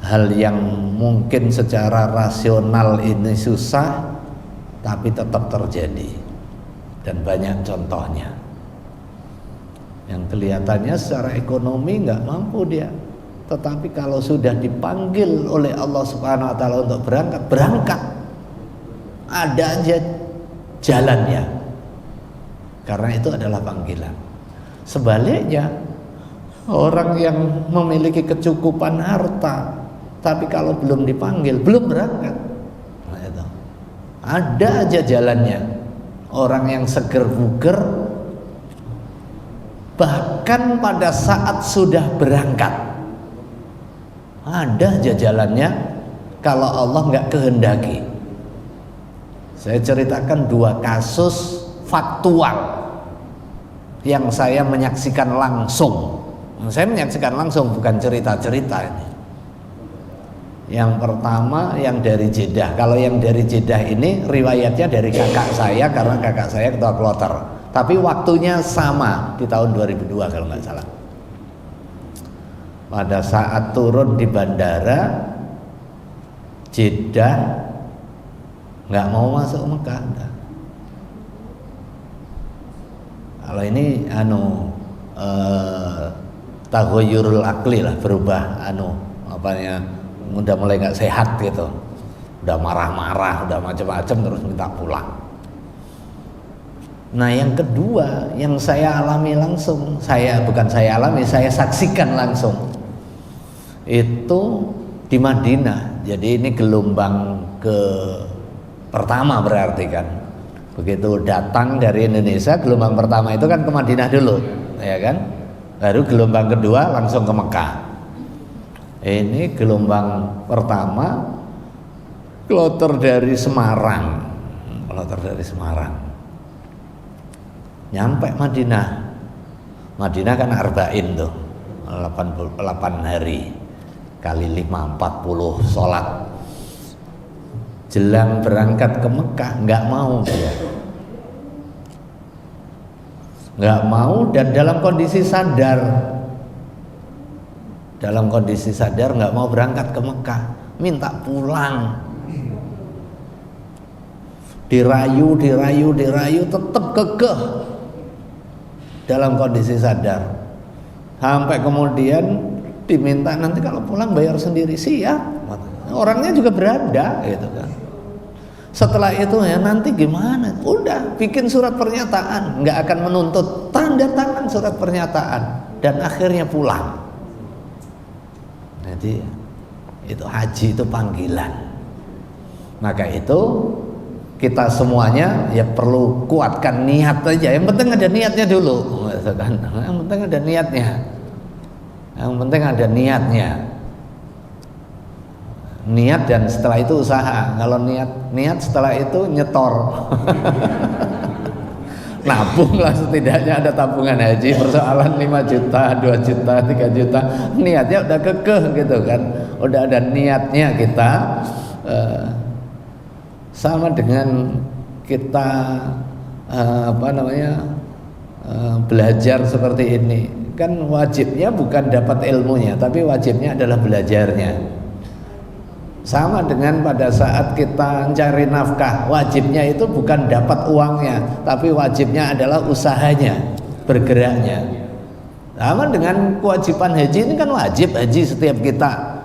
hal yang mungkin secara rasional ini susah tapi tetap terjadi, dan banyak contohnya yang kelihatannya secara ekonomi nggak mampu dia, tetapi kalau sudah dipanggil oleh Allah Subhanahu wa Ta'ala untuk berangkat, ada aja jalannya, karena itu adalah panggilan. Sebaliknya, orang yang memiliki kecukupan harta tapi kalau belum dipanggil belum berangkat, nah, itu ada aja jalannya. Orang yang seger buger bahkan pada saat sudah berangkat ada aja jalannya kalau Allah nggak kehendaki. Saya ceritakan 2 kasus faktual yang saya menyaksikan langsung. Saya menyaksikan langsung, bukan cerita-cerita ini. Yang pertama yang dari Jeddah. Kalau yang dari Jeddah ini riwayatnya dari kakak saya, karena kakak saya ketua kloter. Tapi waktunya sama di tahun 2002 kalau nggak salah. Pada saat turun di bandara Jeddah, nggak mau masuk Mekah. Kalau ini taghayyurul akli lah, berubah udah mulai nggak sehat gitu, udah marah-marah, udah macam-macam, terus minta pulang. Nah yang kedua yang saya alami langsung, saya saksikan langsung itu di Madinah. Jadi ini gelombang ke pertama berarti kan, begitu datang dari Indonesia, gelombang pertama itu kan ke Madinah dulu, ya kan, baru gelombang kedua langsung ke Mekah. Ini gelombang pertama kloter dari Semarang, nyampe Madinah kan arba'in tuh, 8 hari kali 5, 40 sholat. Jelang berangkat ke Mekah nggak mau dia, nggak mau, dan dalam kondisi sadar nggak mau berangkat ke Mekah, minta pulang. Dirayu tetap kekeh dalam kondisi sadar, sampai kemudian diminta nanti kalau pulang bayar sendiri. Siap, orangnya juga berada gitu kan. Setelah itu ya nanti gimana, udah bikin surat pernyataan, nggak akan menuntut, tanda tangan surat pernyataan, dan akhirnya pulang. Jadi itu haji itu panggilan. Maka itu kita semuanya ya perlu kuatkan niat aja. Yang penting ada niatnya dulu, yang penting ada niatnya. Niat dan setelah itu usaha. Kalau niat setelah itu nyetor. Nabung lah, setidaknya ada tabungan haji. Persoalan 5 juta, 2 juta, 3 juta, niatnya udah kekeh gitu kan, udah ada niatnya kita. Sama dengan kita belajar seperti ini kan, wajibnya bukan dapat ilmunya, tapi wajibnya adalah belajarnya. Sama dengan pada saat kita mencari nafkah, wajibnya itu bukan dapat uangnya, tapi wajibnya adalah usahanya, bergeraknya. Sama dengan kewajiban haji, ini kan wajib haji setiap kita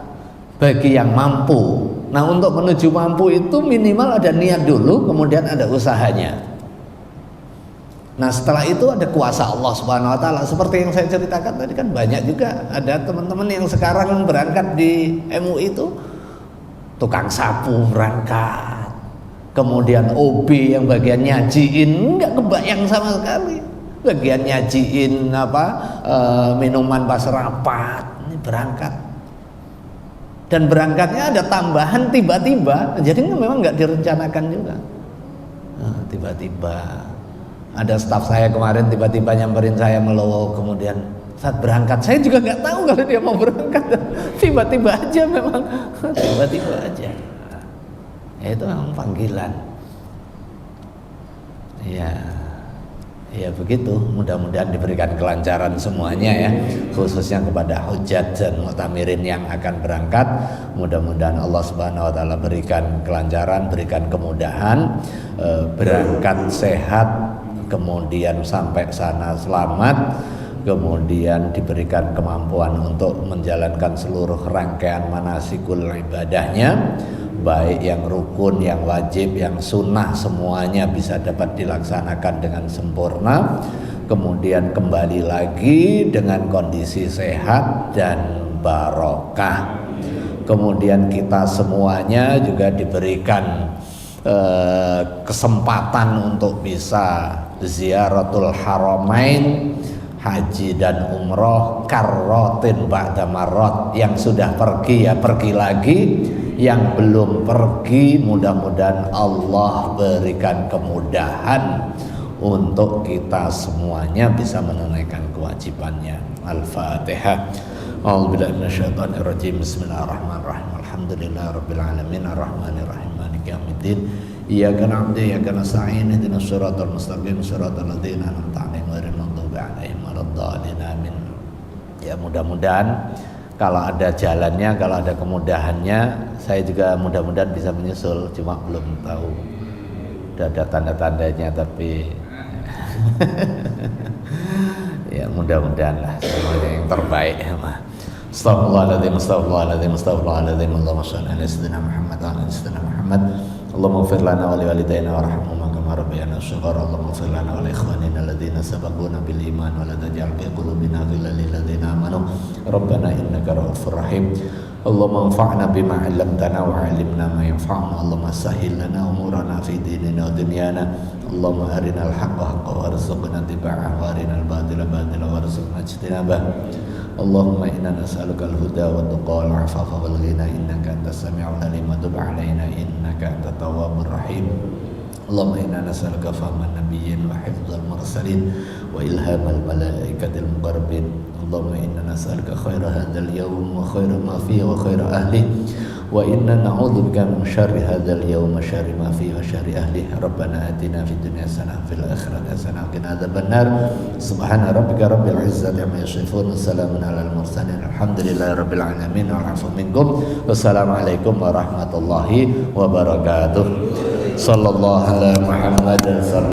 bagi yang mampu. Nah untuk menuju mampu itu minimal ada niat dulu, kemudian ada usahanya. Nah setelah itu ada kuasa Allah Subhanahu Wa Taala. Seperti yang saya ceritakan tadi kan, banyak juga ada teman-teman yang sekarang berangkat di MUI itu, tukang sapu berangkat, kemudian OB yang bagian nyajiin, nggak kebayang sama sekali, bagian nyajiin minuman pas rapat, ini berangkat. Dan berangkatnya ada tambahan tiba-tiba, jadi memang nggak direncanakan juga. Nah, tiba-tiba ada staf saya kemarin tiba-tiba nyamperin saya Melowo, kemudian saat berangkat saya juga nggak tahu kalau dia mau berangkat, tiba-tiba aja, memang tiba-tiba aja. Ya itu memang panggilan. Ya begitu. Mudah-mudahan diberikan kelancaran semuanya ya, khususnya kepada hujjat dan mu'tamirin yang akan berangkat. Mudah-mudahan Allah Subhanahu Wa Taala berikan kelancaran, berikan kemudahan, berangkat sehat, kemudian sampai sana selamat, kemudian diberikan kemampuan untuk menjalankan seluruh rangkaian manasikul ibadahnya, baik yang rukun, yang wajib, yang sunnah, semuanya bisa dapat dilaksanakan dengan sempurna, kemudian kembali lagi dengan kondisi sehat dan barokah. Kemudian kita semuanya juga diberikan kesempatan untuk bisa ziaratul haramain, haji dan umroh karrotin ba'da marrot. Yang sudah pergi ya pergi lagi, yang belum pergi mudah-mudahan Allah berikan kemudahan untuk kita semuanya bisa menunaikan kewajibannya. Al-Fatihah. A'udzubillahi minasyaitonirrajim. Bismillahirrahmanirrahim. Alhamdulillahirabbil alamin arrahmanirrahim maliki yaumiddin. Iyyaka na'budu wa iyyaka nasta'in ihdinas siratal mustaqim siratal ladzina an'amta 'alaihim ghairil maghdubi 'alaihim waladdallin. Amin. Ya, mudah-mudahan kalau ada jalannya, kalau ada kemudahannya, saya juga mudah-mudahan bisa menyusul, cuma belum tahu. Udah ada tanda-tandanya tapi ya mudah-mudahan lah semuanya yang terbaik. Astaghfirullahaladzim, astaghfirullahaladzim, astaghfirullahaladzim. Allahumma shalli ala sayyidina Muhammad wa ala sayyidina Muhammad. Allahumma ighfir lana wa liwalidayna warhamhuma kama rabbayana shighara. Allahumma ighfir lana wa li ikhwanina alladhina sabaquna bil iman wa la taj'al fi qulubina ghillan lil ladzina amanu. Rabbana innaka ra'ufur rahim. Allahumma anfa'na bima 'allamtana wa 'allimna ma yanfa'una. Allahumma sahhil lana umurana fi dinina wa dunyana. Allahumma arinal haqqa haqqan warzuqna ittiba'ahu wa arinal batila batilan warzuqna ijtinabah. Allahumma inna nas'aluka al-huda wa tuqa wal 'afafa wal ghina innaka antas sami'ul 'alim wa tub 'alaina innaka antat tawwabur rahim. Allahumma inna nas'aluka fahman nabiyyin wa hifdzal mursalin wa ilhamal malaikatil muqarrabin. Allahumma inna nas'aluka khaira hadzal yawm wa khaira ma fihi wa khaira ahlihi wa inna na'udzubika min syarri hadzal yawm wa syarri ma fihi wa syarri ahlihi. Rabbana atina fid dunya hasanah fil akhirati hasanah wa qina adzabannar. Subhana rabbika rabbil izzati amma yasifun wa salamun alal mursalin alhamdulillahi rabbil alamin. Wa'afu minkum. Wassalamualaikum warahmatullahi wabarakatuh. Sallallahu ala Muhammad.